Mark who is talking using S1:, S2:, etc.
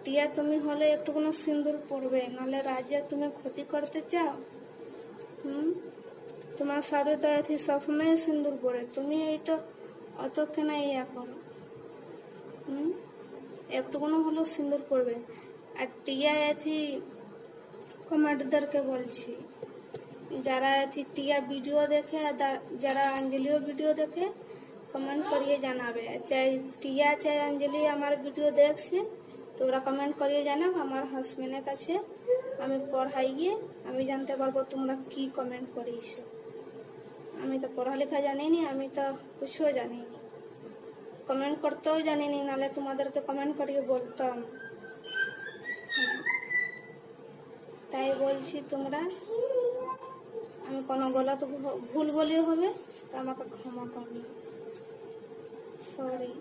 S1: টিয়া তুমি হলে একটুকুনো সিঁদুর পরবে, নাহলে রাজ্যে তুমি ক্ষতি করতে চাও? তোমার সাথে তো এথি সবসময় সিঁদুর পরে, তুমি এইটা অত কেন ইয়া করো? একটুকুনো হলো সিঁদুর পরবে। আর টিয়া এথি কমেন্টদেরকে বলছি, যারা এথি টিয়া ভিডিও দেখে আর যারা অঞ্জলিও ভিডিও দেখে, কমেন্ট করিয়ে জানাবে। চাই টিয়া চাই অঞ্জলি আমার ভিডিও দেখছে, তোমরা কমেন্ট করিয়ে জানাও। আমার হাজবেন্ডের কাছে আমি পড়াইয়ে আমি জানতে পারবো তোমরা কি কমেন্ট করিয়েছো। আমি তো পড়ালেখা জানিনি, আমি তো কিছুও জানিনি, কমেন্ট করতেও জানিনি, নাহলে তোমাদেরকে কমেন্ট করিয়ে বলতাম। তাই বলছি, তোমরা আমি কোনো গলত ভুল বলিও হবে তো আমাকে ক্ষমা করবে, সরি।